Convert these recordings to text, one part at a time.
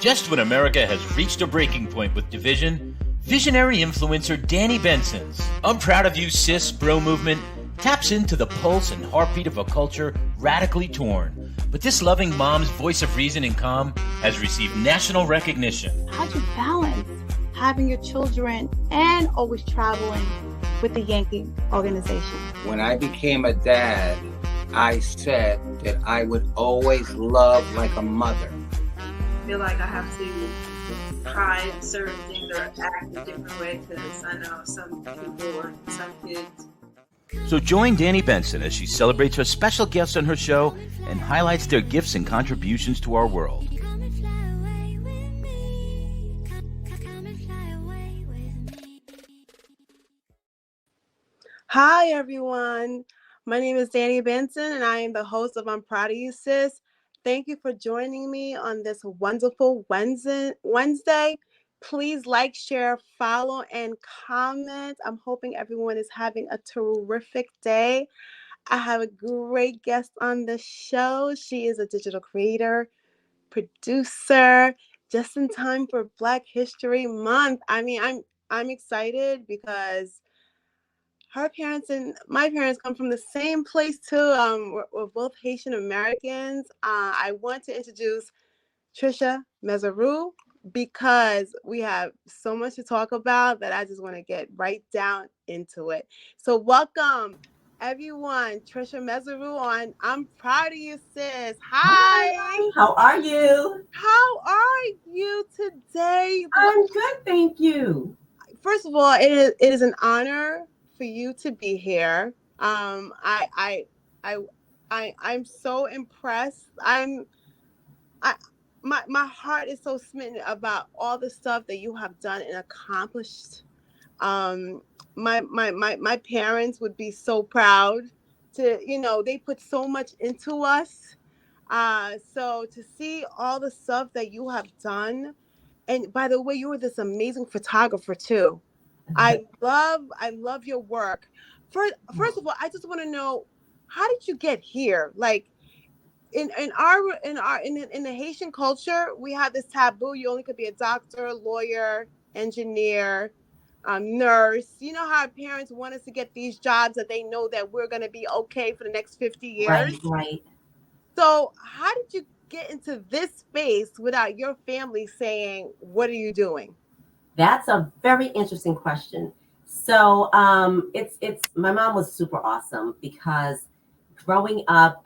Just when America has reached a breaking point with division, visionary influencer Danni Benson's I'm Proud of You Sis bro movement taps into the pulse and heartbeat of a culture radically torn. But this loving mom's voice of reason and calm has received national recognition. How do you balance having your children and always traveling with the Yankee organization? When I became a dad, I said that I would always love like a mother. I feel like I have to try certain things or act a different way because I know some people or some kids. So join Danni Benson as she celebrates her special guests on her show and highlights their gifts and contributions to our world. Hi, everyone. My name is Danni Benson, and I am the host of I'm Proud of You Sis. Thank you for joining me on this wonderful Wednesday. Please like, share, follow, and comment. I'm hoping everyone is having a terrific day. I have a great guest on the show. She is a digital creator, producer, just in time for Black History Month. I mean, I'm excited because her parents and my parents come from the same place too. We're both Haitian Americans. I want to introduce Tricia Messeroux because we have so much to talk about that I just want to get right down into it. So welcome, everyone. Tricia Messeroux on I'm Proud of You Sis. Hi. How are you? How are you today? I'm good, thank you. First of all, it is an honor for you to be here. I'm so impressed. My heart is so smitten about all the stuff that you have done and accomplished. My parents would be so proud to, they put so much into us. So to see all the stuff that you have done, and by the way, you were this amazing photographer too. I love your work. First of all, I just want to know, how did you get here? Like, in the Haitian culture, we have this taboo. You only could be a doctor, lawyer, engineer, nurse. You know how our parents want us to get these jobs that they know that we're going to be okay for the next 50 years. Right. So how did you get into this space without your family saying, "What are you doing?" That's a very interesting question. So it's my mom was super awesome because growing up,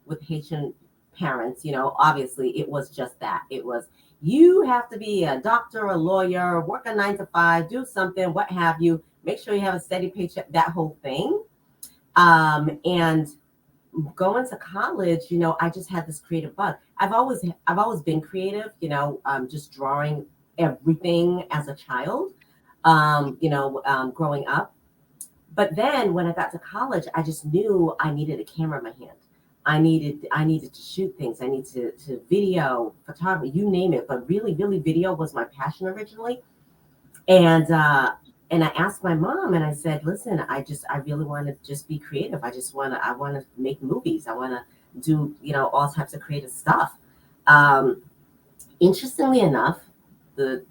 with Haitian parents, obviously it was just that. It was, you have to be a doctor, a lawyer, work a 9 to 5, do something, what have you, make sure you have a steady paycheck, that whole thing. And going to college, I just had this creative bug. I've always been creative, just drawing everything as a child, growing up. But then when I got to college, I just knew I needed a camera in my hand. I needed to shoot things. I needed to video, photography, you name it. But really, really, video was my passion originally. And I asked my mom, and I said, "Listen, I really want to just be creative. I want to make movies. I want to do, all types of creative stuff." Interestingly enough,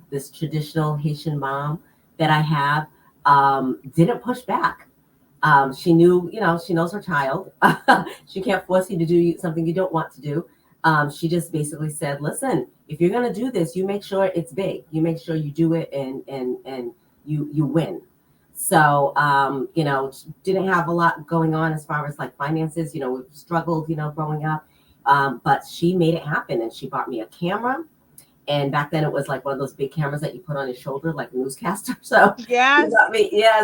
this traditional Haitian mom that I have didn't push back. She knew, she knows her child. She can't force you to do something you don't want to do. She just basically said, "Listen, if you're going to do this, you make sure it's big. You make sure you do it and you win." So, didn't have a lot going on as far as like finances, we struggled, growing up. But she made it happen, and she bought me a camera. And back then it was like one of those big cameras that you put on your shoulder, like a newscaster. So yes,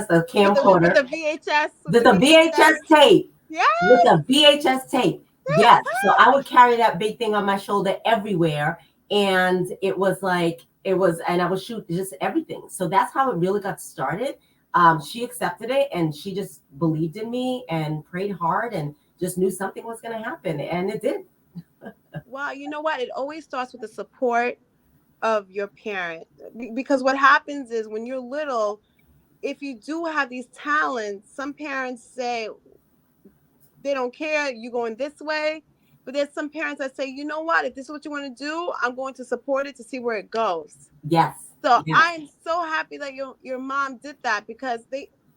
the camcorder. With the VHS. With the VHS tape. Yes. With the VHS tape. Yes. So I would carry that big thing on my shoulder everywhere. And and I would shoot just everything. So that's how it really got started. She accepted it, and she just believed in me and prayed hard and just knew something was going to happen. And it did. Well, you know what? It always starts with the support of your parent, because what happens is when you're little, if you do have these talents, some parents say they don't care, you going this way, But there's some parents that say, you know what, if this is what you want to do, I'm going to support it to see where it goes. Yes. So Yes. I'm so happy that your mom did that, because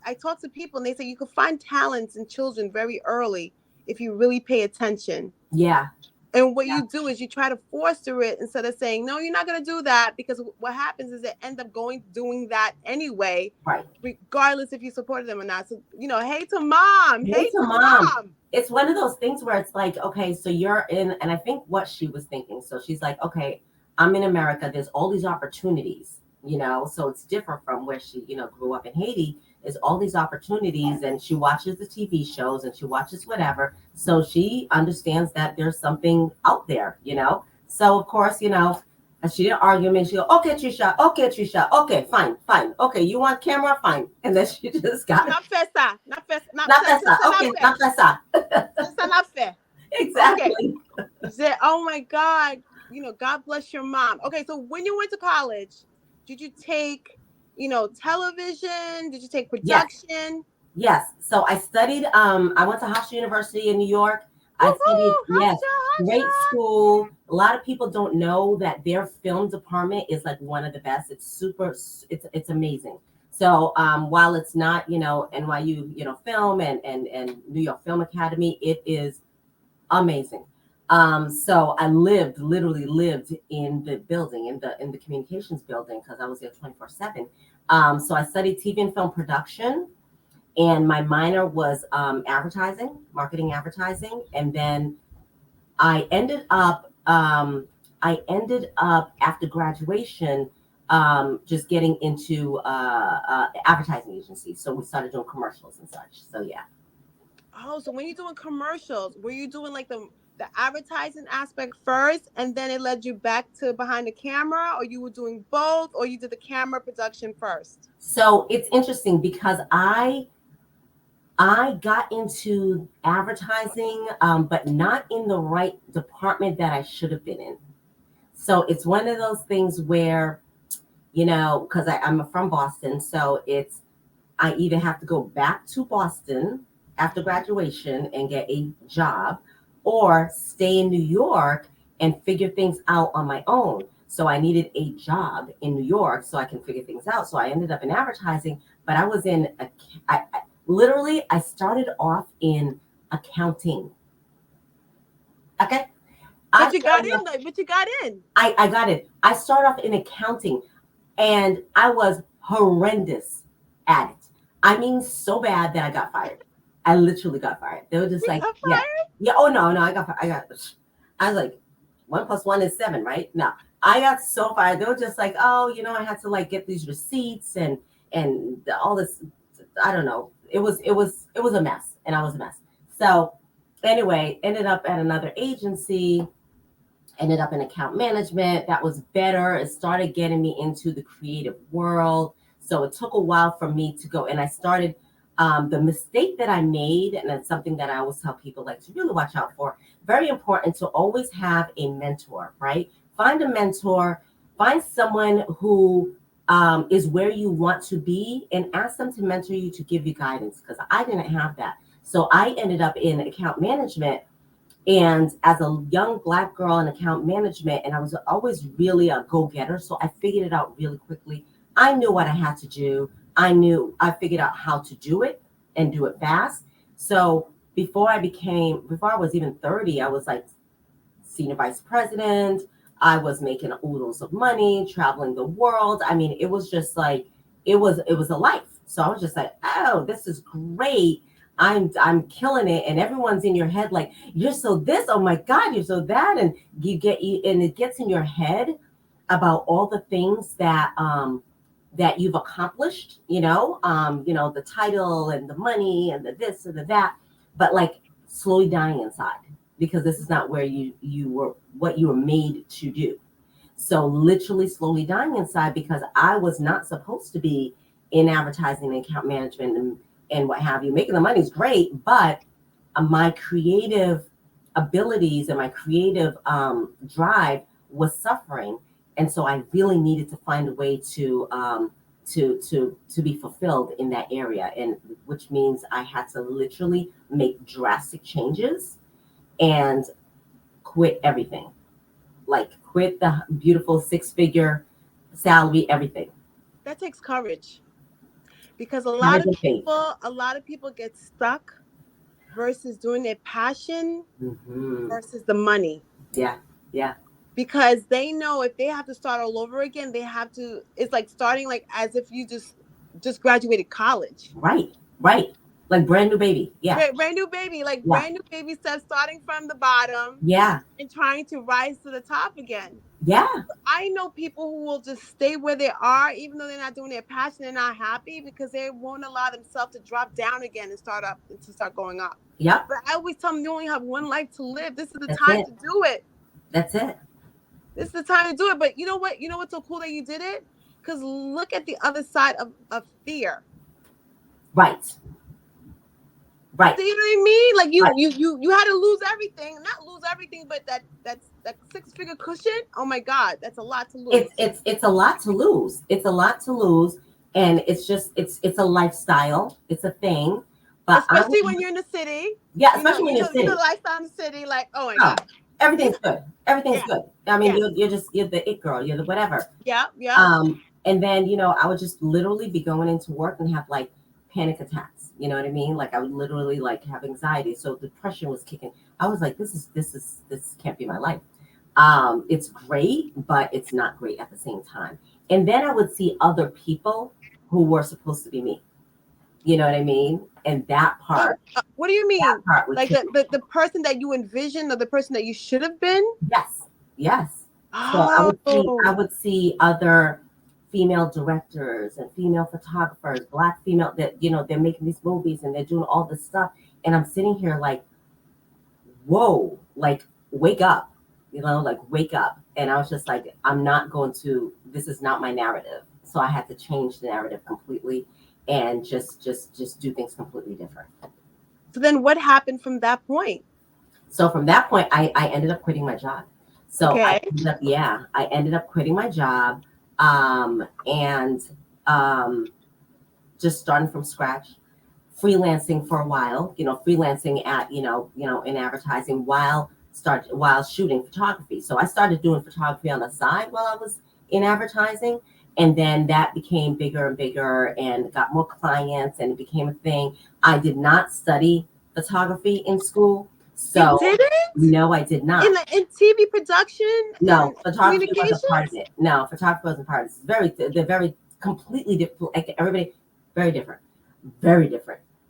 I talk to people and they say you can find talents in children very early if you really pay attention. Yeah. And what you do is you try to foster it instead of saying, no, you're not going to do that, because what happens is they end up doing that anyway, right, regardless if you supported them or not. So, hey to mom. Hey to mom. It's one of those things where it's like, okay, so you're in, and I think what she was thinking. So she's like, okay, I'm in America. There's all these opportunities, so it's different from where she, grew up in Haiti. There's all these opportunities, and she watches the TV shows and she watches whatever. So she understands that there's something out there, So of course, and she didn't argue me. She go, okay, Tricia, okay, fine. Okay, you want camera? Fine. And then she just got not festa. Okay, not festa. Not fair. Exactly. Okay. Oh my God. God bless your mom. Okay, so when you went to college, did you take, television? Did you take production? Yes. So I studied, I went to Hofstra University in New York. I studied, great school. A lot of people don't know that their film department is like one of the best. It's amazing. So while it's not, NYU, film and New York Film Academy, it is amazing. So I literally lived in the building, in the communications building, because I was there 24/7. So I studied TV and film production. And my minor was marketing advertising. And then I ended up after graduation, just getting into advertising agencies. So we started doing commercials and such. So yeah. Oh, so when you're doing commercials, were you doing like the advertising aspect first, and then it led you back to behind the camera, or you were doing both, or you did the camera production first? So it's interesting because I got into advertising, but not in the right department that I should have been in. So it's one of those things where, because I'm from Boston, so I either have to go back to Boston after graduation and get a job, or stay in New York and figure things out on my own. So I needed a job in New York so I can figure things out. So I ended up in advertising, but I was in literally, I started off in accounting. Okay. But you got in. I got it. I started off in accounting, and I was horrendous at it. I mean, so bad that I got fired. I literally got fired. They were just like, yeah. Oh no, I got fired. I was like, 1 + 1 is 7, right? No, I got so fired. They were just like, oh, I had to like get these receipts and all this. I don't know. It was a mess, and I was a mess. So anyway, ended up at another agency, ended up in account management. That was better. It started getting me into the creative world. So it took a while for me to go. And I started, the mistake that I made, and it's something that I always tell people like to really watch out for, very important to always have a mentor, right? Find a mentor, find someone who is where you want to be, and ask them to mentor you, to give you guidance, because I didn't have that. So I ended up in account management, and as a young Black girl in account management, and I was always really a go-getter, so I figured it out really quickly. I knew what I had to do. I figured out how to do it and do it fast. So before I was even 30, I was like senior vice president. I was making oodles of money, traveling the world. I mean, it was just like, it was a life. So I was just like, oh, this is great. I'm killing it. And everyone's in your head like, you're so this, oh my God, you're so that. And it gets in your head about all the things that you've accomplished, the title and the money and the this and the that, but like slowly dying inside, because this is not where what you were made to do. So literally slowly dying inside, because I was not supposed to be in advertising and account management and what have you. Making the money is great, but my creative abilities and my creative drive was suffering. And so I really needed to find a way to be fulfilled in that area, and which means I had to literally make drastic changes. And quit everything. Like quit the beautiful 6-figure salary, everything. That takes courage, because a Courage lot and faith. of people get stuck versus doing their passion Mm-hmm. versus the money. Yeah. Because they know if they have to start all over again, they have to. It's like starting like as if you just graduated college. Right. Like brand new baby. Yeah. Brand new baby, like Yeah. brand new baby steps, starting from the bottom. Yeah. And trying to rise to the top again. Yeah. I know people who will just stay where they are, even though they're not doing their passion, they're not happy, because they won't allow themselves to drop down again and start going up. Yep. But I always tell them, you only have one life to live. This is the That's time it. to do it. That's it. This is the time to do it. But you know what? You know what's so cool that you did it? Because look at the other side of fear. Right. Do you know what I mean? Like you had to lose everything. Not lose everything, but that 6-figure cushion. Oh my God, that's a lot to lose. It's a lot to lose. It's a lot to lose. And it's just it's a lifestyle. It's a thing. But especially when you're in the city. Yeah, especially when you're in the city. You know, lifestyle in the city, like, oh my God. Everything's good. Everything's good. I mean, you're the it girl. You're the whatever. Yeah. And then, I would just literally be going into work and have like panic attacks. You know what I mean? Like I would literally like have anxiety. So depression was kicking. I was like, this can't be my life. It's great, but it's not great at the same time. And then I would see other people who were supposed to be me. You know what I mean? And that part. What do you mean? Like the person that you envisioned, or the person that you should have been? Yes. Oh. So I would see other female directors and female photographers, Black female, that they're making these movies and they're doing all this stuff, and I'm sitting here like, whoa, like wake up, like wake up. And I was just like, this is not my narrative. So I had to change the narrative completely and just do things completely different. So then what happened from that point? So from that point, I ended up quitting my job. So okay. I ended up quitting my job. And just starting from scratch, freelancing for a while, freelancing at, in advertising while shooting photography. So I started doing photography on the side while I was in advertising. And then that became bigger and bigger and got more clients, and it became a thing. I did not study photography in school. So you didn't? No, I did not. In TV production? No, photography wasn't part of it. No, photography wasn't part of it. They're very completely different. Like everybody, very different.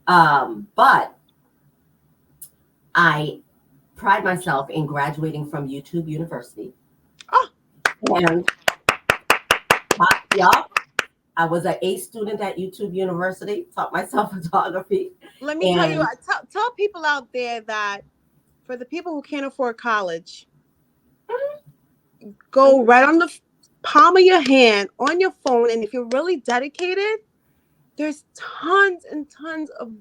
But I pride myself in graduating from YouTube University. Oh. And I was an A student at YouTube University. Taught myself photography. Let me tell you, tell people out there that for the people who can't afford college, go right on the palm of your hand on your phone. And if you're really dedicated, there's tons and tons of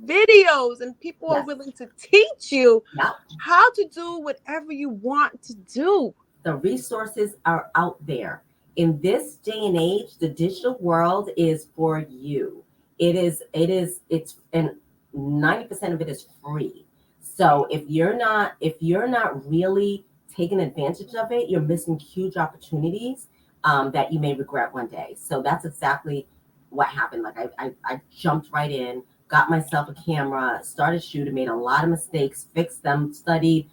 videos, and people are willing to teach you how to do whatever you want to do. The resources are out there. In this day and age, the digital world is for you. It's and 90% of it is free. So if you're not really taking advantage of it, you're missing huge opportunities that you may regret one day. So that's exactly what happened. Like I jumped right in, got myself a camera, started shooting, made a lot of mistakes, fixed them, studied,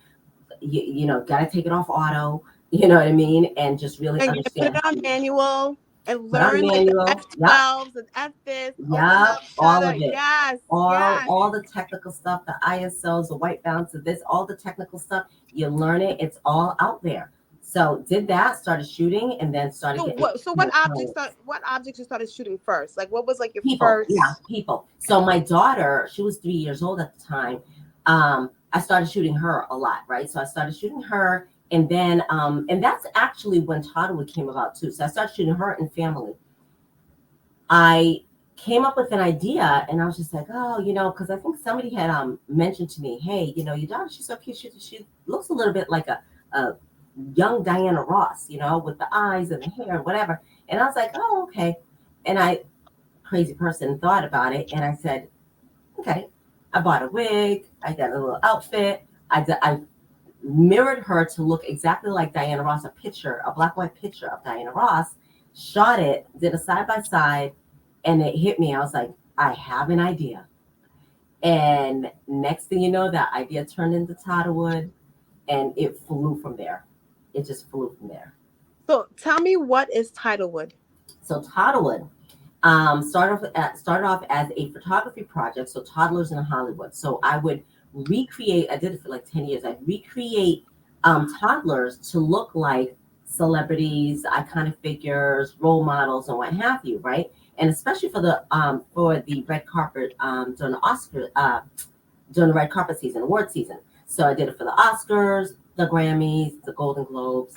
got to take it off auto, you know what I mean? And just really understand. Put it on manual and learn the F12s and F this. All of it. Yes. All the technical stuff, the ISOs, the white balance of this, all the technical stuff, you learn it. It's all out there. So did that, started shooting, and then started getting. So what objects you started shooting first? Like what was like your first? Yeah, people. So my daughter, she was 3 years old at the time. I started shooting her a lot, right? So I started shooting her, and then and that's actually when Toddlewood came about too. So I started shooting her and family. I came up with an idea, and I was just like, oh, because I think somebody had mentioned to me, hey, your daughter, she's so cute. She looks a little bit like a young Diana Ross, with the eyes and the hair and whatever. And I was like, oh, okay. And I, crazy person, thought about it, and I said, okay. I bought a wig. I got a little outfit. I mirrored her to look exactly like Diana Ross, a black and white picture of Diana Ross, shot it, did a side by side, and it hit me. I was like, I have an idea. And next thing you know, that idea turned into Toddlewood, and it flew from there. It just flew from there. So tell me, what is Toddlewood? So Toddlewood started off as a photography project. So toddlers in Hollywood. So I would recreate. I did it for like 10 years. I'd recreate toddlers to look like celebrities, iconic figures, role models, and what have you, right? And especially for the red carpet during the red carpet season, award season. So I did it for the Oscars, the Grammys, the Golden Globes.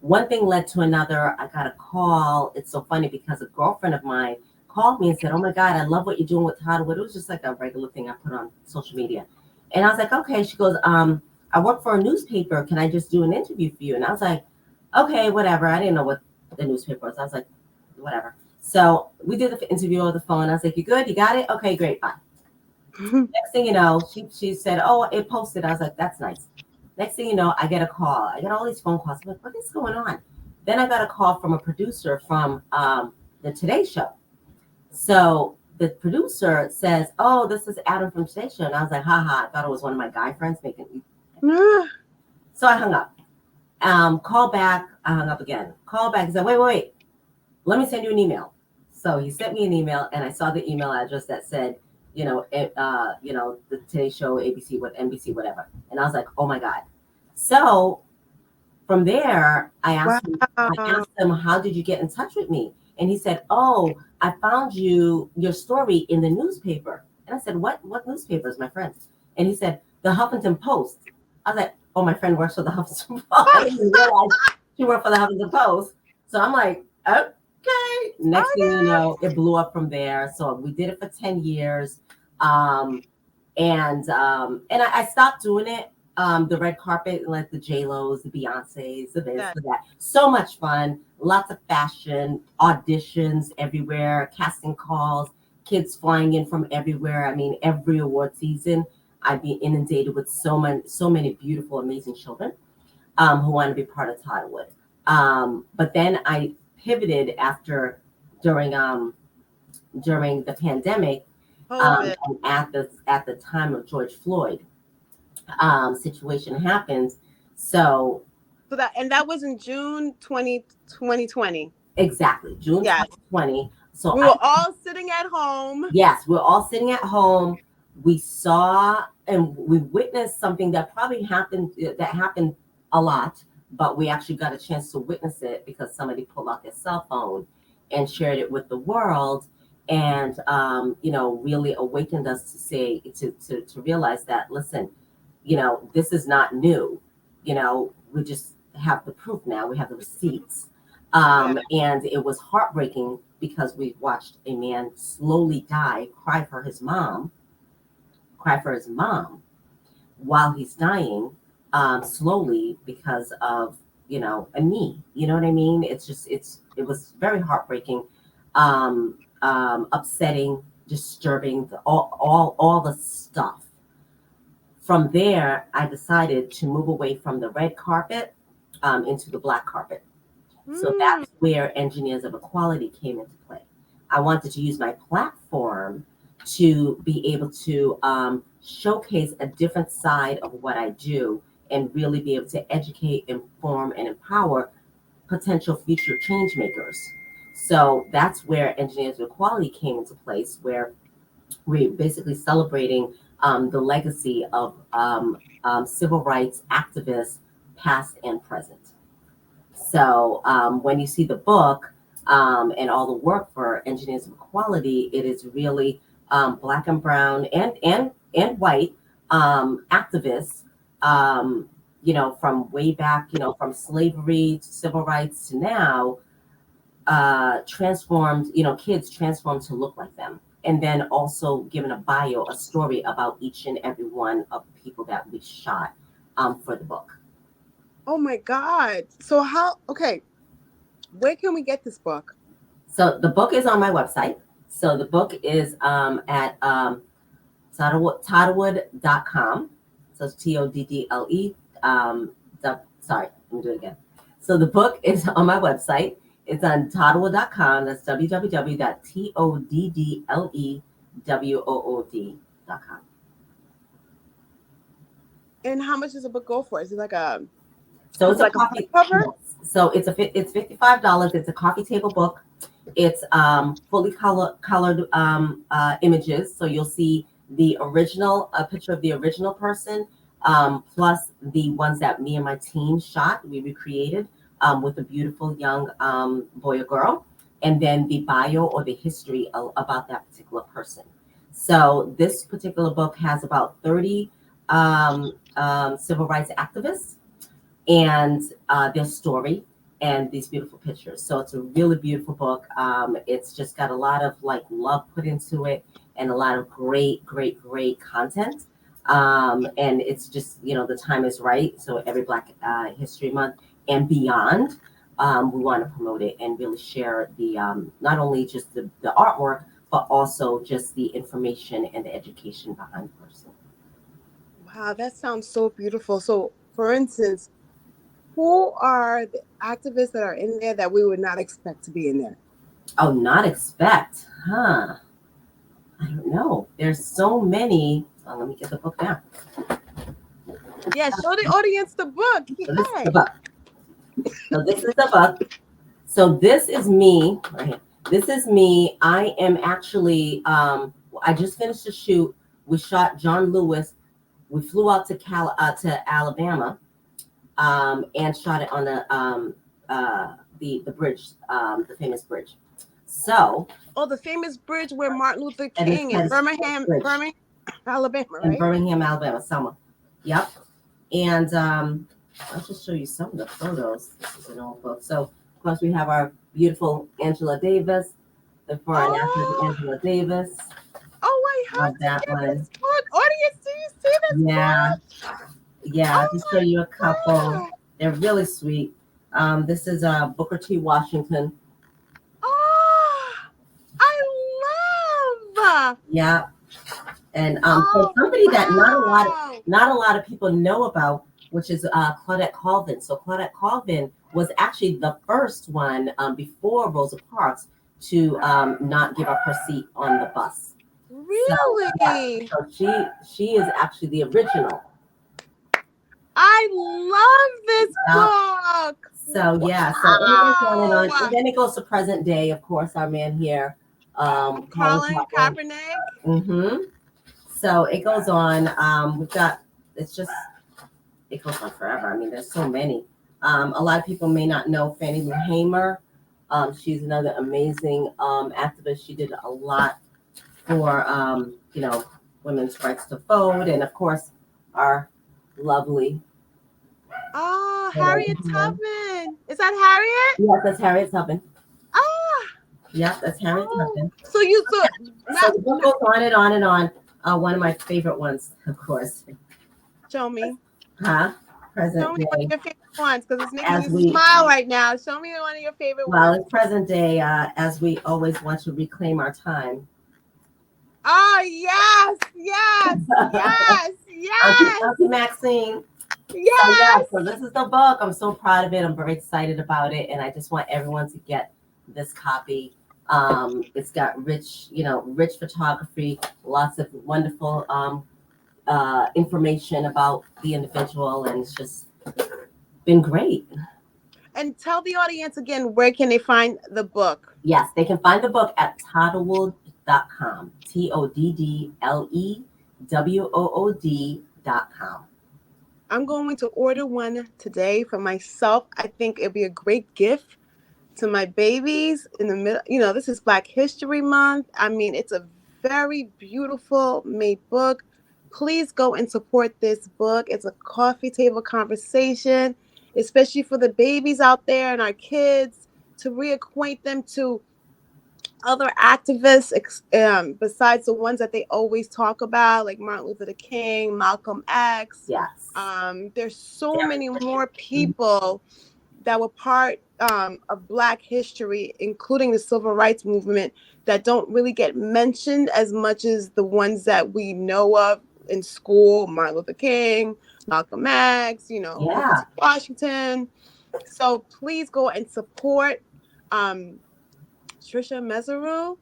One thing led to another. I got a call. It's so funny because a girlfriend of mine called me and said, "Oh my God, I love what you're doing with Toddlewood." It was just like a regular thing I put on social media. And I was like, okay. She goes, I work for a newspaper. Can I just do an interview for you? And I was like, okay, whatever. I didn't know what the newspaper was. I was like, whatever. So we did the interview over the phone. I was like, you good? You got it? Okay, great. Bye. Next thing you know, she said, oh, it posted. I was like, that's nice. Next thing you know, I get a call. I get all these phone calls. I'm like, what is going on? Then I got a call from a producer from the Today Show. So the producer says, oh, this is Adam from Today Show. And I was like, haha, I thought it was one of my guy friends making me. So I hung up. Call back. I hung up again. Call back. He said, wait. Let me send you an email. So he sent me an email, and I saw the email address that said, the Today Show, ABC, NBC, whatever. And I was like, oh my God. So from there, I asked him, how did you get in touch with me? And he said, oh, I found your story in the newspaper. And I said, what newspaper is my friend? And he said, the Huffington Post. I was like, oh, my friend works for the Huffington Post. I didn't realize she worked for the Huffington Post. So I'm like, okay. Next thing you know, it blew up from there. So we did it for 10 years. And I stopped doing it. The red carpet, like the J-Lo's, the Beyonce's, the this, the that. So much fun. Lots of fashion, auditions everywhere, casting calls, kids flying in from everywhere. I mean, every award season, I'd be inundated with so many beautiful, amazing children who want to be part of Toddlewood. But then I pivoted during the pandemic, and at the time of George Floyd situation happens. So that was in June 2020. Exactly, June 2020. So we were all sitting at home. Yes, we're all sitting at home. We saw and we witnessed something that probably happened a lot, but we actually got a chance to witness it because somebody pulled out their cell phone and shared it with the world, and really awakened us to realize that, listen, this is not new. We just have the proof now. We have the receipts. And it was heartbreaking because we watched a man slowly cry for his mom while he's dying, slowly because of, a knee. You know what I mean? It was very heartbreaking, upsetting, disturbing, all the stuff. From there, I decided to move away from the red carpet into the black carpet. So that's where Engineers of Equality came into play. I wanted to use my platform to be able to showcase a different side of what I do and really be able to educate, inform, and empower potential future change makers. So that's where Engineers of Equality came into place, where we're basically celebrating the legacy of civil rights activists, past and present. So when you see the book and all the work for Engineers of Equality, it is really Black and brown and white activists, from way back, from slavery to civil rights to now, transformed, kids transformed to look like them. And then also given a bio, a story about each and every one of the people that we shot for the book. Oh my God. So where can we get this book? So the book is on my website. So the book is at Toddlewood.com. So it's Toddle, sorry, let me do it again. So the book is on my website. It's on Toddlewood.com. That's www.toddlewood.com. And how much does the book go for? Is it like a So it's like a cover? So it's $55. It's a coffee table book. It's fully colored images. So you'll see the original, a picture of the original person, plus the ones that me and my team shot. We recreated with a beautiful young boy or girl, and then the bio or the history about that particular person. So this particular book has about 30 civil rights activists and their story and these beautiful pictures. So it's a really beautiful book. It's just got a lot of like love put into it and a lot of great content. And it's just, the time is right. So every Black History Month and beyond, we want to promote it and really share the not only just the artwork, but also just the information and the education behind the person. Wow, that sounds so beautiful. So, for instance, who are the activists that are in there that we would not expect to be in there? Oh, not expect, huh? I don't know. There's so many. Oh, let me get the book down. Yeah, show the audience the book. So this is the book. So this is the book. So this is me right here. This is me. I am actually. I just finished a shoot. We shot John Lewis. We flew out to Alabama, and shot it on the bridge, the famous bridge. So. Oh, the famous bridge where Martin Luther King in Birmingham, Alabama, right? In Birmingham, Alabama, Selma. Yep. And I'll just show you some of the photos. This is an old book. So, of course, we have our beautiful Angela Davis, the foreign actress Angela Davis. Oh, wait, how that one. This book? Audience, do you see this book? Yeah. I'll just show you a couple. God. They're really sweet. This is Booker T. Washington. Oh, I love. Yeah. And so somebody that not a lot of people know about, which is Claudette Colvin. So Claudette Colvin was actually the first one before Rosa Parks to not give up her seat on the bus. Really? So she is actually the original. I love this book. So yeah, so it goes on and on. And then it goes to present day, of course, our man here. Colin Kaepernick. Mm-hmm. So it goes on. It goes on forever. I mean, there's so many. A lot of people may not know Fannie Lou Hamer. She's another amazing activist. She did a lot for women's rights to vote, and of course, our lovely. Oh, Harriet Tubman. Is that Harriet? Yes, that's Harriet Tubman. Ah. Yeah, that's Harriet Tubman. So the book goes on and on and on. One of my favorite ones, of course. Show me. Huh? Present Show me day. one of your favorite ones, because it's making me smile right now. Show me one of your favorite ones. Well, it's present day, as we always want to reclaim our time. Oh, yes. Auntie Maxine. Yes. So this is the book. I'm so proud of it. I'm very excited about it, and I just want everyone to get this copy. It's got rich photography, lots of wonderful information about the individual, and it's just been great. And tell the audience again, where can they find the book? Yes, they can find the book at Toddlewood.com. TODDLEWOOD.com. I'm going to order one today for myself. I think it'll be a great gift to my babies in the middle. This is Black History Month. I mean, it's a very beautiful made book. Please go and support this book. It's a coffee table conversation, especially for the babies out there and our kids, to reacquaint them to other activists besides the ones that they always talk about, like Martin Luther King, Malcolm X. Yes. There's so many more people that were part of Black history, including the Civil Rights Movement, that don't really get mentioned as much as the ones that we know of in school: Martin Luther King, Malcolm X, Booker T. Washington. So please go and support Tricia Messeroux.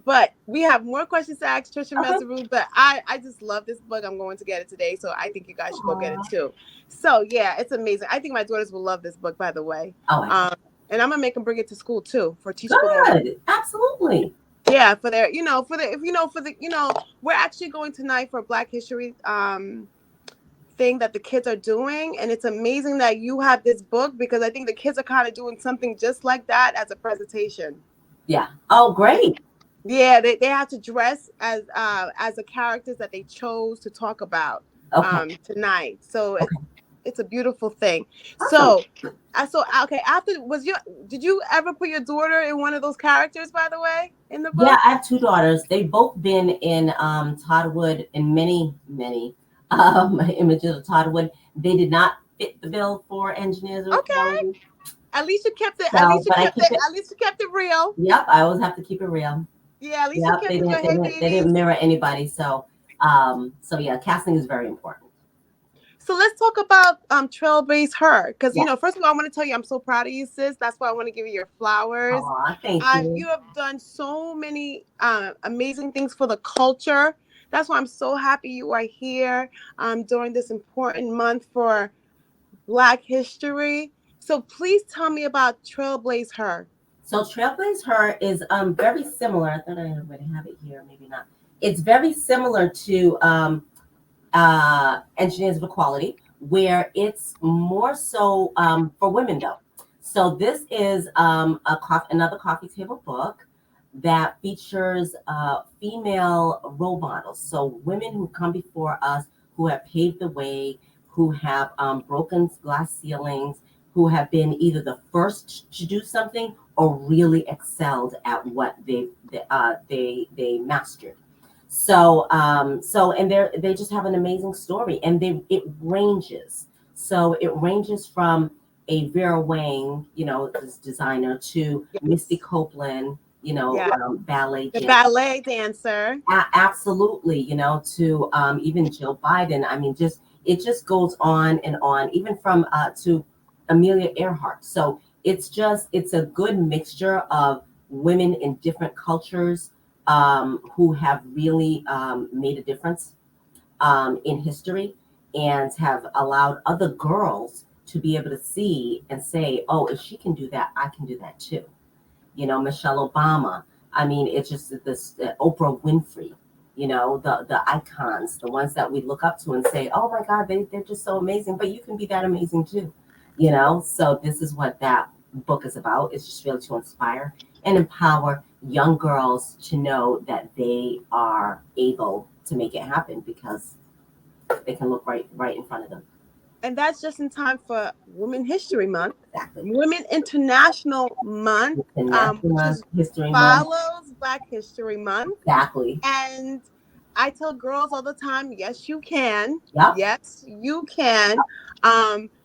But we have more questions to ask Tricia Messeroux. But I just love this book. I'm going to get it today, so I think you guys should go get it too. So yeah, it's amazing. I think my daughters will love this book, by the way. And I'm gonna make them bring it to school too for teachable moments. Absolutely. Yeah, for their, we're actually going tonight for Black History thing that the kids are doing, and it's amazing that you have this book because I think the kids are kind of doing something just like that as a presentation. Yeah. Oh, great. Yeah, they have to dress as the characters that they chose to talk about tonight. So it's a beautiful thing. Awesome. So okay. Did you ever put your daughter in one of those characters, by the way, in the book? Yeah, I have two daughters. They've both been in Toddlewood in many images of Toddlewood. They did not fit the bill for engineers. Okay. At least you kept it. So, at least you kept it real. Yep, I always have to keep it real. Yeah, at least you kept it. They didn't mirror anybody. So yeah, casting is very important. So let's talk about Trailblaze Her, because first of all, I want to tell you I'm so proud of you, sis. That's why I want to give you your flowers. Aw, thank you. You have done so many amazing things for the culture. That's why I'm so happy you are here during this important month for Black History. So please tell me about Trailblaze Her. So Trailblaze Her is very similar. I thought I already have it here, maybe not. It's very similar to Engineers of Equality, where it's more so for women, though. So this is another coffee table book that features female role models. So women who come before us, who have paved the way, who have broken glass ceilings, who have been either the first to do something or really excelled at what they mastered. So and they just have an amazing story, and it ranges. So it ranges from a Vera Wang, this designer, to Misty Copeland, ballet dancer. Ballet dancer. Absolutely, to even Jill Biden. I mean, it just goes on and on, even from to Amelia Earhart. So it's a good mixture of women in different cultures who have really made a difference in history and have allowed other girls to be able to see and say, oh, if she can do that, I can do that too. Michelle Obama. I mean, it's just this Oprah Winfrey, the icons, the ones that we look up to and say, oh my God, they're just so amazing, but you can be that amazing too, So this is what that book is about. It's just really to inspire and empower young girls to know that they are able to make it happen because they can look right in front of them. And that's just in time for Women History Month. Exactly. Women International Month. History follows Month. Black History Month. Exactly. And I tell girls all the time, yes, you can. Yep. Yes, you can.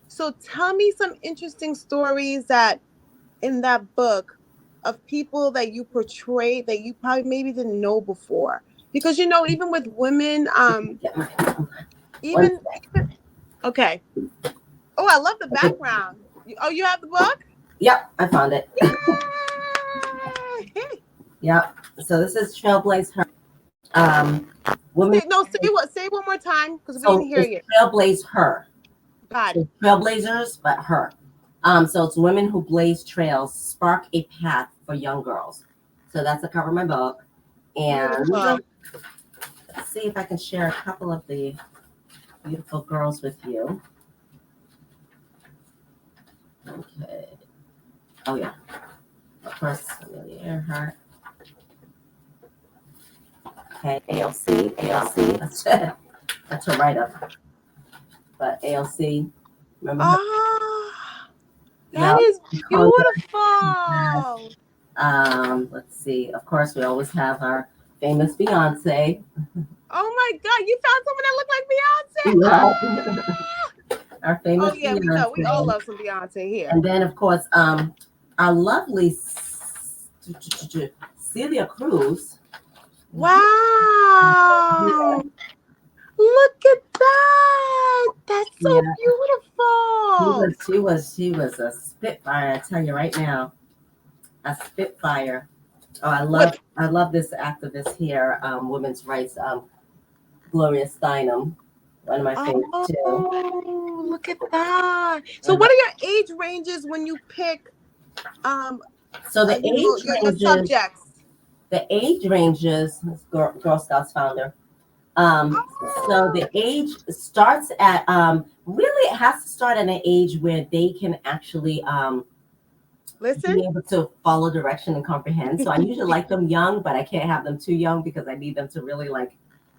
So tell me some interesting stories that in that book of people that you portrayed that you probably maybe didn't know before. Because, even with women, okay. Oh, I love the background. You have the book? Yep, I found it. Yep. So this is Trailblaze Her. Say one more time because we didn't hear you. Trailblaze Her. Got it. Trailblazers, but her. So it's women who blaze trails, spark a path for young girls. So that's the cover of my book. And let's see if I can share a couple of the beautiful girls with you. Okay. Oh yeah. Of course, Amelia Earhart. Okay, ALC. That's her write-up. But ALC, remember her? That is beautiful. Let's see. Of course, we always have our famous Beyonce. Oh my God, you found someone that looked like Beyonce. Yeah. Our famous Beyonce. We all love some Beyonce here. And then, of course, our lovely Celia Cruz. Wow. Look at that. That's so Yeah. beautiful. She was a spitfire. I tell you right now, a spitfire. Oh, I love this activist here, women's rights, Gloria Steinem, one of my favorites too. Oh, look at that. So what are your age ranges when you pick So the your subjects? The age ranges, Girl Scouts founder. So the age starts at really it has to start at an age where they can actually Listen, be able to follow direction and comprehend. So I usually like them young, but I can't have them too young because I need them to really like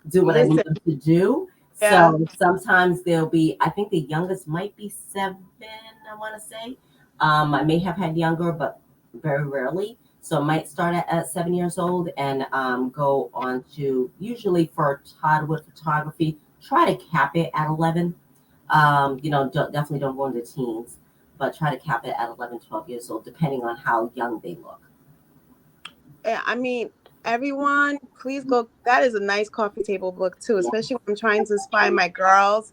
do what I need them to do. Yeah. So sometimes they'll be, I think the youngest might be 7, I want to say. I may have had younger, but very rarely. So I might start at 7 years old and go on to, usually for Toddlewood photography, try to cap it at 11. Definitely don't go into teens, but try to cap it at 11, 12 years old, depending on how young they look. I mean, everyone, please go. That is a nice coffee table book too, especially when I'm trying to inspire my girls.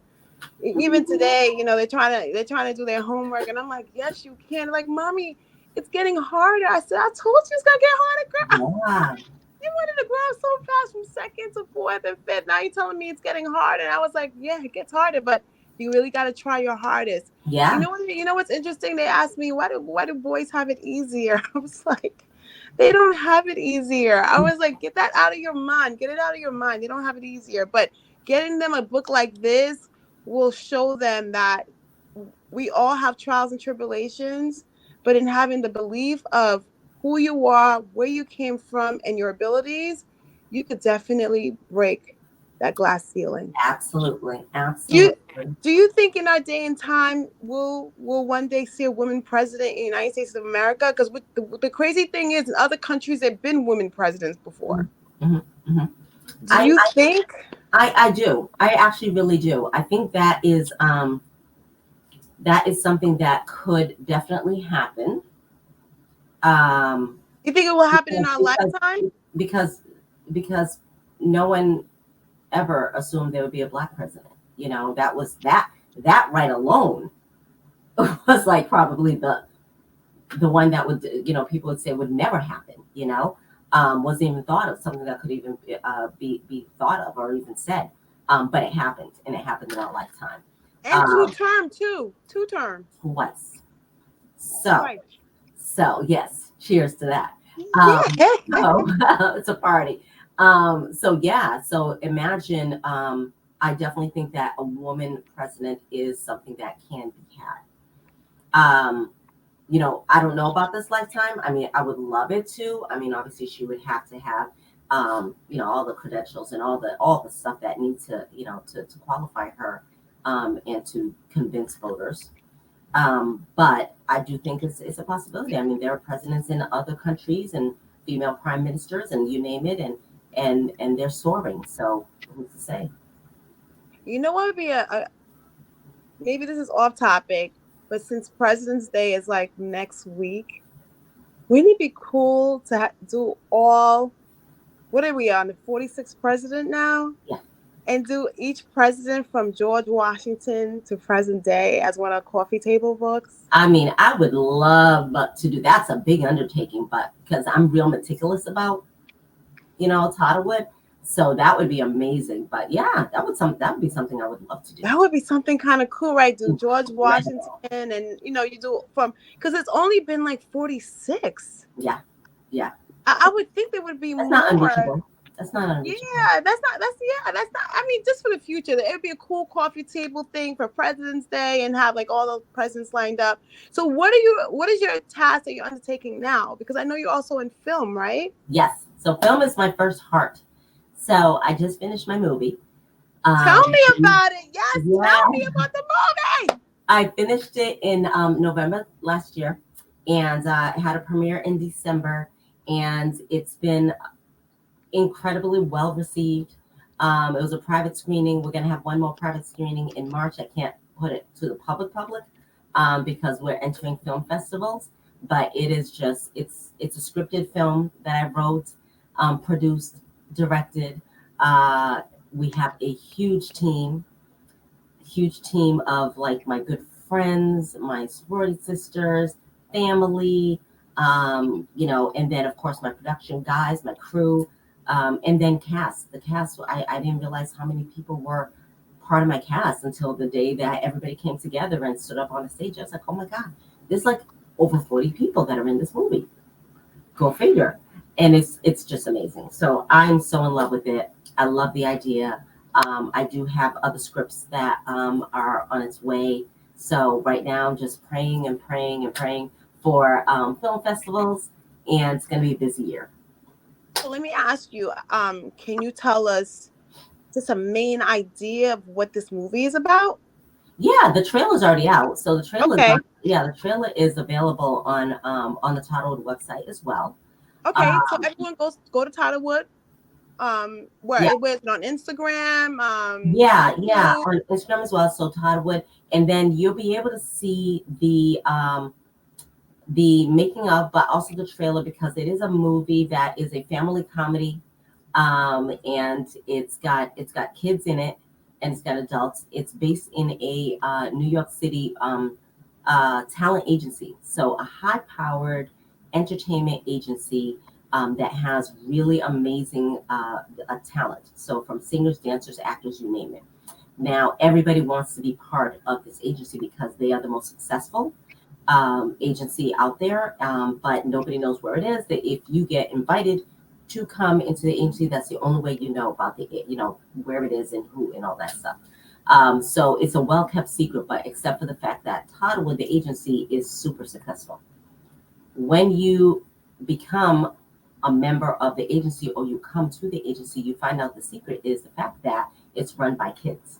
Even today, they're trying to do their homework, and I'm like, yes, you can. Like, mommy, it's getting harder. I said, I told you it's gonna get harder, girl. Yeah. You wanted to grow up so fast from 2nd to 4th and 5th. Now you're telling me it's getting harder. And I was like, yeah, it gets harder, but you really got to try your hardest. Yeah. You know what's interesting? They asked me, why do boys have it easier? I was like, they don't have it easier. I was like, get that out of your mind. Get it out of your mind. They don't have it easier. But getting them a book like this will show them that we all have trials and tribulations, but in having the belief of who you are, where you came from, and your abilities, you could definitely break that glass ceiling. Absolutely. Do you think in our day and time we'll one day see a woman president in the United States of America? Because the crazy thing is, in other countries, there have been women presidents before. Mm-hmm. Mm-hmm. Do you think? I do. I actually really do. I think that is something that could definitely happen. You think it will happen in our lifetime? Because no one ever assumed there would be a Black president. That was that right alone was like probably the one that would, people would say would never happen, wasn't even thought of, something that could even be thought of or even said. But it happened, and it happened in our lifetime. And two term. Was. So yes, cheers to that. It's a party. So imagine, I definitely think that a woman president is something that can be had. I don't know about this lifetime. I mean, I would love it to. I mean, obviously she would have to have, all the credentials and all the stuff that need to, to qualify her, and to convince voters. But I do think it's a possibility. I mean, there are presidents in other countries and female prime ministers and you name it, and they're soaring. So who's to say? You know what would be maybe this is off topic, but since President's Day is like next week, wouldn't it be cool to do what are we on, the 46th president now? Yeah. And do each president from George Washington to present day as one of the coffee table books? I mean, I would love to do that's a big undertaking, but because I'm real meticulous about, Toddlewood. So that would be amazing. But yeah, that would be something I would love to do. That would be something kind of cool, right? Do George Washington and you do because it's only been like 46. Yeah. I would think there would be more. Not unreachable. That's not unreachable. Yeah, that's not. I mean, just for the future, it would be a cool coffee table thing for President's Day and have like all the presidents lined up. So what is your task that you're undertaking now? Because I know you're also in film, right? Yes. So film is my first heart. So I just finished my movie. Tell me about it. Yes, yeah. Tell me about the movie. I finished it in November last year, and had a premiere in December, and it's been incredibly well received. It was a private screening. We're going to have one more private screening in March. I can't put it to the public because we're entering film festivals, but it is just it's a scripted film that I wrote, produced, directed, We have a huge team of like my good friends, my sorority sisters, family, and then of course my production guys, my crew, and then cast. The cast, I didn't realize how many people were part of my cast until the day that everybody came together and stood up on the stage. I was like, oh my God, there's like over 40 people that are in this movie. Go figure. And it's just amazing. So I'm so in love with it. I love the idea. I do have other scripts that are on its way. So right now I'm just praying and praying and praying for film festivals, and it's going to be a busy year. So let me ask you, can you tell us just a main idea of what this movie is about? Yeah, the trailer's already out. So the trailer, Okay. the trailer is available on the Toddlewood website as well. Okay, so everyone go to Toddlewood. Where Yeah. it was on Instagram. Yeah, YouTube. on Instagram as well. So Toddlewood, and then you'll be able to see the making of, but also the trailer, because it is a movie that is a family comedy, and it's got kids in it, and it's got adults. It's based in a New York City talent agency, so a high-powered entertainment agency that has really amazing talent. So from singers, dancers, actors, you name it. Now everybody wants to be part of this agency because they are the most successful agency out there, but nobody knows where it is. That if you get invited to come into the agency, that's the only way you know about where it is and who and all that stuff. So it's a well-kept secret, but except for the fact that Toddlewood, the agency, is super successful. When you become a member of the agency, or you come to the agency, you find out the secret is the fact that it's run by kids.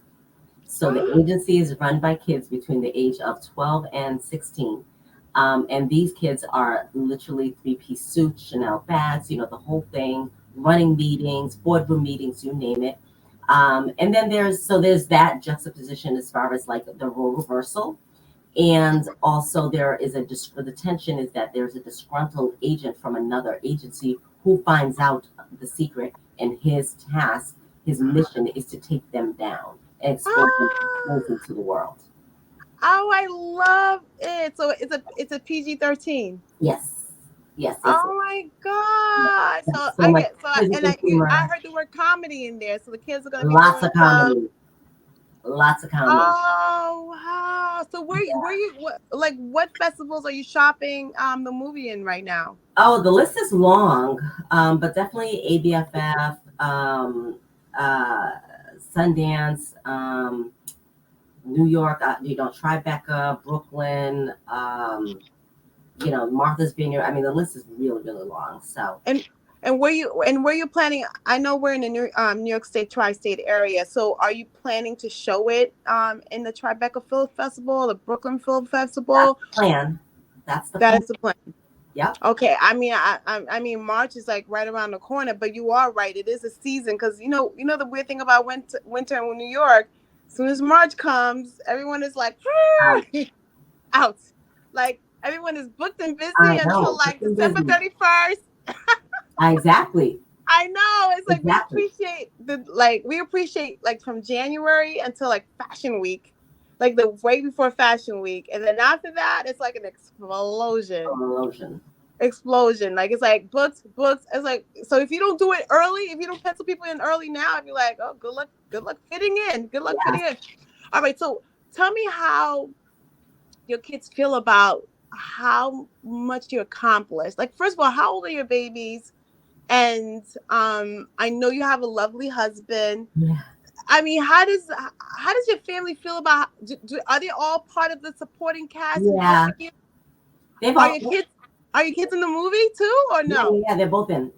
So the agency is run by kids between the age of 12 and 16. And these kids are literally three-piece suits, Chanel bags, the whole thing, running meetings, boardroom meetings, you name it. And then there's that juxtaposition as far as like the role reversal. And also there is the tension is that there's a disgruntled agent from another agency who finds out the secret, and his task, his mission is to take them down and expose them to the world. Oh, I love it. So it's a PG-13. Yes. Oh my God. Yes. So I heard the word comedy in there. So the kids are gonna be lots doing of comedy. Lots of comedy. Oh wow. So what festivals are you shopping the movie in right now? Oh, the list is long, but definitely ABFF, Sundance, New York, Tribeca, Brooklyn, Martha's Vineyard. I mean, the list is really, really long. So and where you planning? I know we're in the New York State tri-state area. So are you planning to show it in the Tribeca Film Festival, the Brooklyn Film Festival? That's the plan. That is the plan. Yeah. Okay. I mean, March is like right around the corner, but you are right. It is a season because the weird thing about winter in New York. As soon as March comes, everyone is like out. Like everyone is booked and busy until like December 31st. Exactly. I know. It's like we appreciate like from January until like Fashion Week, like the way before Fashion Week, and then after that, it's like an explosion. Like it's like books. It's like, so if you don't do it early, if you don't pencil people in early now, I'd be like, oh, good luck fitting in. All right. So tell me how your kids feel about how much you accomplished. Like, first of all, how old are your babies? And I know you have a lovely husband. Yeah. I mean, how does your family feel about? Are they all part of the supporting cast? Yeah. Are your kids in the movie too, or no? Yeah, they're both in.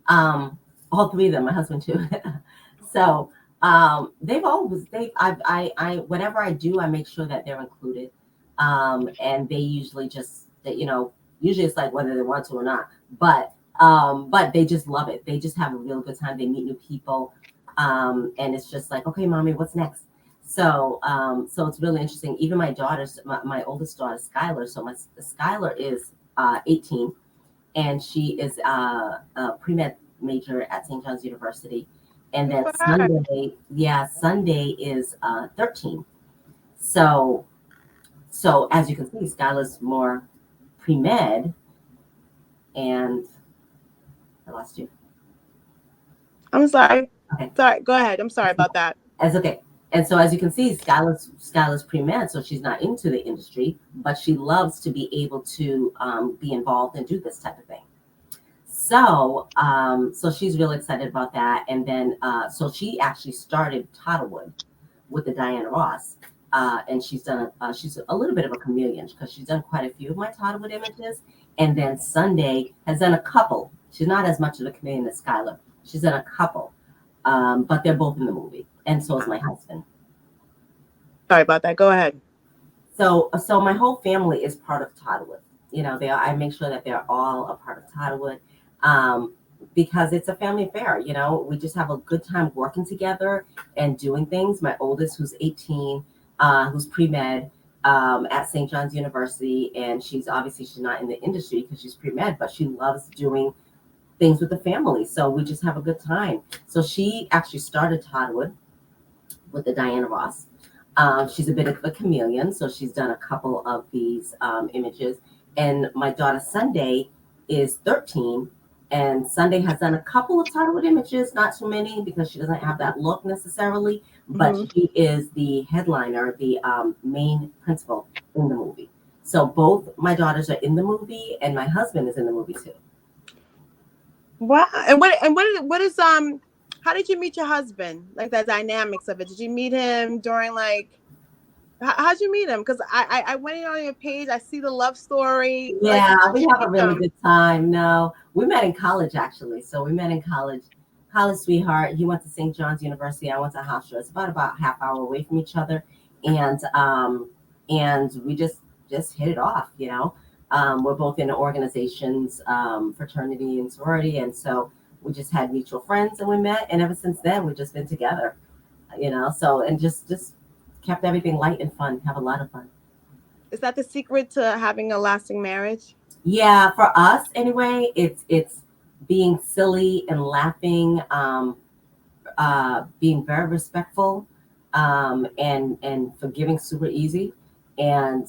All three of them, my husband too. So whatever I do, I make sure that they're included. And they usually usually it's like whether they want to or not, but they just love it. They just have a real good time. They meet new people. And it's just like, okay, mommy, what's next? So it's really interesting. Even my daughters, my oldest daughter, Skylar. So Skylar is 18, and she is a pre-med major at St. John's University. And then Good for her. Sunday is 13. So as you can see, Skylar's more pre-med, and I lost you. I'm sorry. Okay. Sorry. Go ahead. I'm sorry about that. That's okay. And so as you can see, Skylar's pre-med, so she's not into the industry, but she loves to be able to be involved and do this type of thing. So she's really excited about that. And then so she actually started Toddlewood with the Diana Ross. And she's a little bit of a chameleon because she's done quite a few of my Toddlewood images. And then Sunday has done a couple. She's not as much of a chameleon as Skylar. She's done a couple, but they're both in the movie. And so is my husband. Sorry about that. Go ahead. So my whole family is part of Toddlewood. I make sure that they're all a part of Toddlewood. Because it's a family affair, we just have a good time working together and doing things. My oldest, who's 18, who's pre-med at St. John's University, and she's not in the industry because she's pre-med, but she loves doing things with the family. So we just have a good time. So she actually started Toddlewood with the Diana Ross. She's a bit of a chameleon, so she's done a couple of these images. And my daughter Sunday is 13. And Sunday has done a couple of Toddlewood images, not too many because she doesn't have that look necessarily, but she is the headliner, the main principal in the movie. So both my daughters are in the movie, and my husband is in the movie too. Wow. And what is how did you meet your husband? Like the dynamics of it. Did you meet him during how'd you meet him? Because I went in on your page. I see the love story. Yeah, we have a really good time. No, we met in college, actually. So we met in college sweetheart. He went to St. John's University. I went to Hofstra. It's about half hour away from each other. And we just hit it off, We're both in organizations, fraternity and sorority. And so we just had mutual friends and we met. And ever since then, we've just been together, So, and just kept everything light and fun, have a lot of fun. Is that the secret to having a lasting marriage? Yeah, for us anyway, it's being silly and laughing, being very respectful, and forgiving super easy, and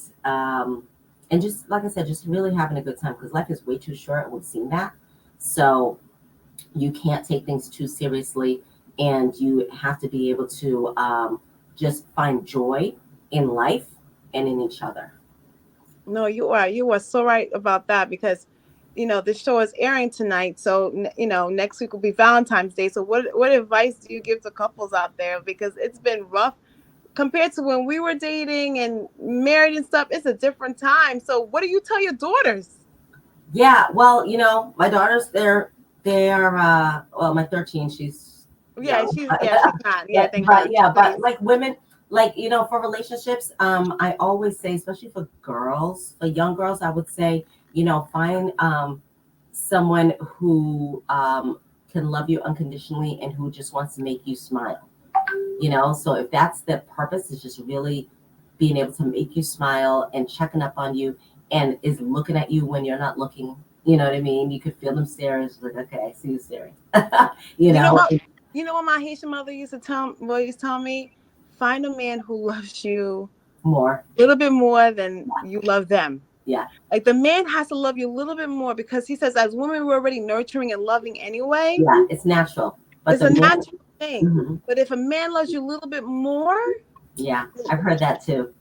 just like I said, just really having a good time because life is way too short. We've seen that, so you can't take things too seriously, and you have to be able to just find joy in life and in each other. No, you are so right about that because, this show is airing tonight. So, next week will be Valentine's Day. So what advice do you give to couples out there? Because it's been rough compared to when we were dating and married and stuff. It's a different time. So what do you tell your daughters? Yeah, well, my daughters, they're my 13, she's she's not. Yeah, but like women, for relationships, I always say, especially for young girls, I would say, find someone who can love you unconditionally and who just wants to make you smile. So if that's the purpose, is just really being able to make you smile and checking up on you and is looking at you when you're not looking, you know what I mean? You could feel them staring. It's like, okay, I see you staring. You know what my Haitian mother used to tell me? Find a man who loves you more, a little bit more than you love them. Yeah. Like the man has to love you a little bit more because he says, as women, we're already nurturing and loving anyway. Yeah, it's natural. But it's a natural thing. Mm-hmm. But if a man loves you a little bit more. Yeah, I've heard that too.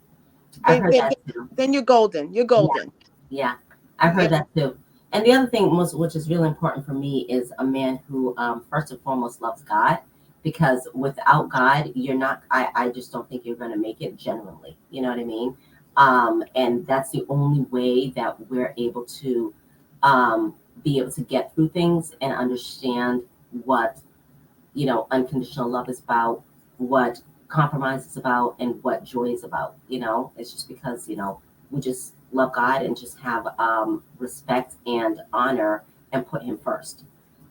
Then you're golden. You're golden. Yeah, I've heard that too. And the other thing, which is really important for me, is a man who, first and foremost, loves God. Because without God, you're not. I just don't think you're going to make it genuinely. You know what I mean? And that's the only way that we're able to be able to get through things and understand what unconditional love is about, what compromise is about, and what joy is about. It's just because we just love God and just have respect and honor and put Him first,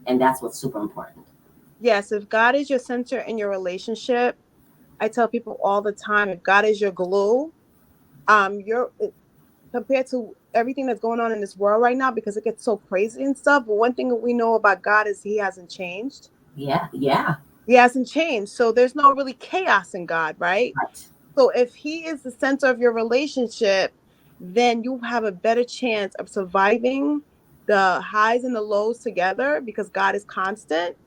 and that's what's super important. Yes, if God is your center in your relationship, I tell people all the time, if God is your glue, you're compared to everything that's going on in this world right now, because it gets so crazy and stuff. But one thing that we know about God is He hasn't changed. Yeah. He hasn't changed. So there's no really chaos in God, right? Right. So if he is the center of your relationship, then you have a better chance of surviving the highs and the lows together because God is constant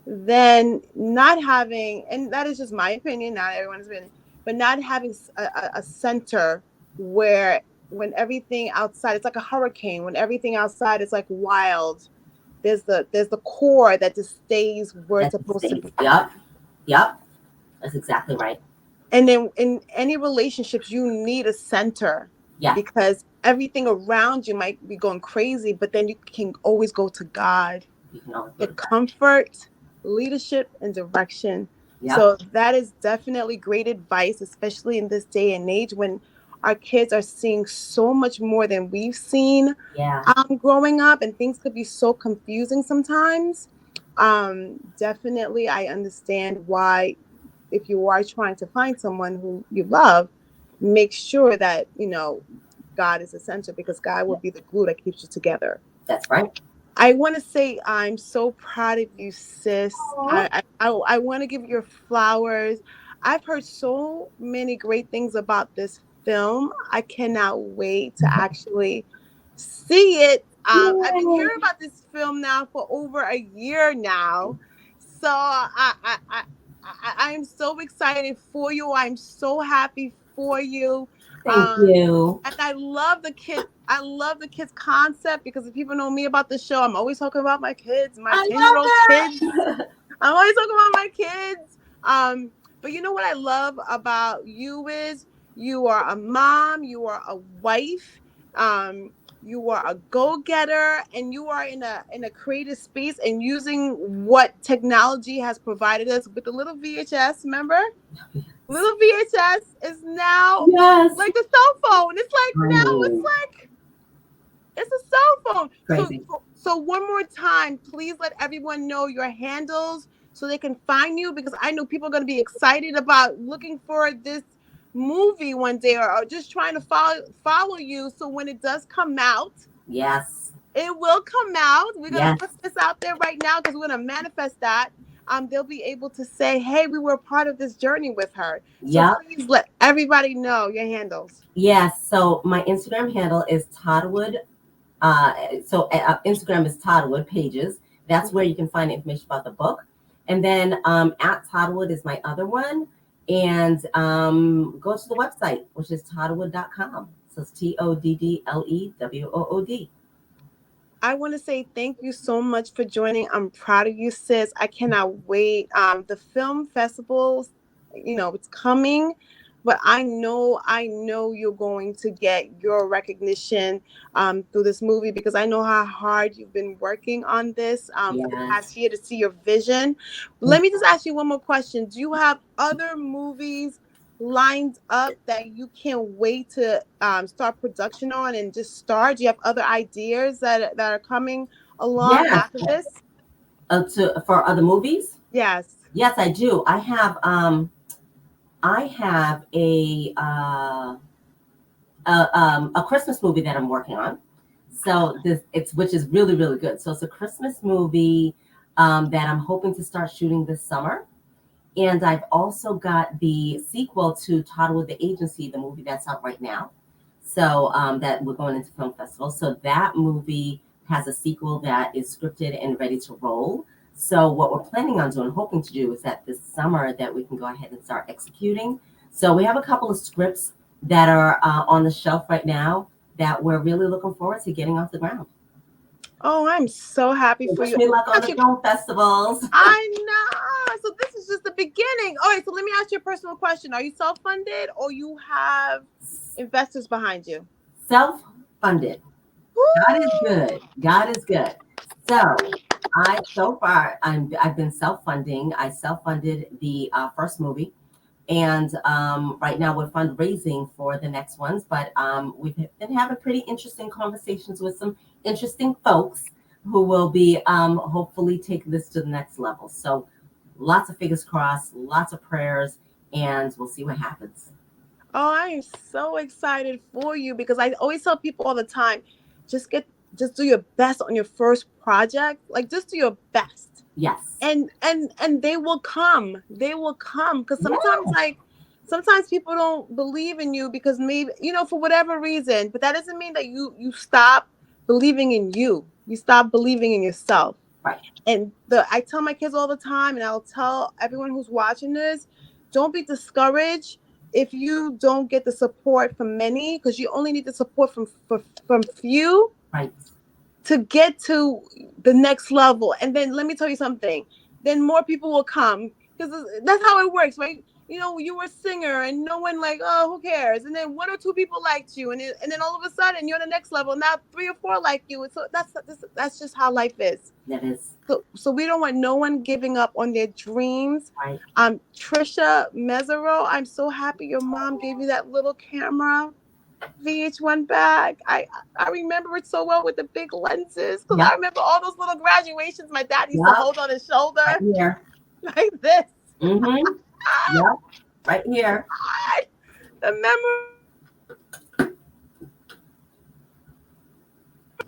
than not having, and that is just my opinion, not everyone's opinion, but not having a center where when everything outside, it's like a hurricane, when everything outside is like wild, there's the core that just stays where it's That's supposed to stays. be. Yep. That's exactly right. And then in any relationships, you need a center Yeah. because everything around you might be going crazy, but then you can always go to God, You can always get comfort, leadership, and direction. Yep. So that is definitely great advice, especially in this day and age when our kids are seeing so much more than we've seen Yeah. growing up, and things could be so confusing sometimes. Definitely, I understand why, if you are trying to find someone who you love, make sure that, God is the center because God will be the glue that keeps you together. That's right. I want to say I'm so proud of you, sis. I want to give you your flowers. I've heard so many great things about this film. I cannot wait to actually see it. I've been hearing about this film now for over a year now, so I am so excited for you. I'm so happy for you. Thank you. And I love the kids. I love the kids concept because if people know me about the show, I'm always talking about my kids, my 10-year-old kids. I'm always talking about my kids. But you know what I love about you is you are a mom, you are a wife, you are a go-getter, and you are in a creative space and using what technology has provided us with the little VHS, remember? Little VHS is now like a cell phone. It's like it's a cell phone. Crazy. So one more time, please let everyone know your handles so they can find you, because I know people are going to be excited about looking for this movie one day, or just trying to follow you. So when it does come out, yes, it will come out. We're going to put this out there right now because we're going to manifest that. They'll be able to say, hey, we were a part of this journey with her. So please let everybody know your handles. Yes. So my Instagram handle is Toddlewood. Instagram is Toddlewood Pages. That's where you can find information about the book. And then at Toddlewood is my other one. And go to the website, which is toddlewood.com. So it's TODDLEWOOD. I want to say thank you so much for joining. I'm proud of you, sis. I cannot wait. The film festivals, it's coming, but I know you're going to get your recognition through this movie, because I know how hard you've been working on this for the past year to see your vision. Let me just ask you one more question. Do you have other movies lined up that you can't wait to start production on and just start? Do you have other ideas that are coming along after this? For other movies? Yes. Yes, I do. I have a Christmas movie that I'm working on. So which is really, really good. So it's a Christmas movie that I'm hoping to start shooting this summer. And I've also got the sequel to Toddlewood the Agency, the movie that's out right now. So that we're going into film festival. So that movie has a sequel that is scripted and ready to roll. So what we're planning on doing, hoping to do, is that this summer that we can go ahead and start executing. So we have a couple of scripts that are on the shelf right now that we're really looking forward to getting off the ground. Oh, I'm so happy for you. Wish me luck on the film festivals. I know. So this is just the beginning. All right, so let me ask you a personal question. Are you self-funded or you have investors behind you? Self-funded. God is good. God is good. So I've been self-funding. I self-funded the first movie. And right now we're fundraising for the next ones, but we've been having pretty interesting conversations with some interesting folks who will be hopefully taking this to the next level. So lots of fingers crossed, lots of prayers, and we'll see what happens. Oh, I am so excited for you, because I always tell people all the time, just do your best on your first project. Like, just do your best. Yes. And they will come. They will come. Because sometimes people don't believe in you because maybe, for whatever reason, but that doesn't mean that you stop believing in you. You stop believing in yourself. Right. And I tell my kids all the time, and I'll tell everyone who's watching this, don't be discouraged if you don't get the support from many, because you only need the support from few. Right. To get to the next level. And then let me tell you something, then more people will come, because that's how it works, right? You were a singer and no one who cares? And then 1 or 2 people liked you, and then all of a sudden you're on the next level. Now 3 or 4 like you. And so that's just how life is. That is. So we don't want no one giving up on their dreams. Right. Tricia Messeroux, I'm so happy your mom gave you that little camera. VH1 bag. I remember it so well with the big lenses, because I remember all those little graduations my dad used to hold on his shoulder. Right here. Like this. Mm-hmm. Yep. Right here. The memory.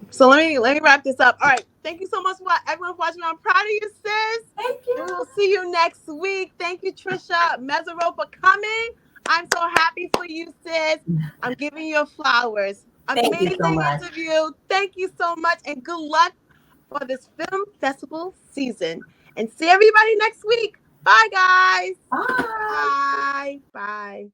So let me wrap this up. All right. Thank you so much for everyone watching. I'm proud of you, sis. Thank you. And we'll see you next week. Thank you, Tricia Messeroux, for coming. I'm so happy for you, sis. I'm giving you flowers. Amazing interview. Thank you so much, and good luck for this film festival season. And see everybody next week. Bye, guys. Bye. Bye. Bye.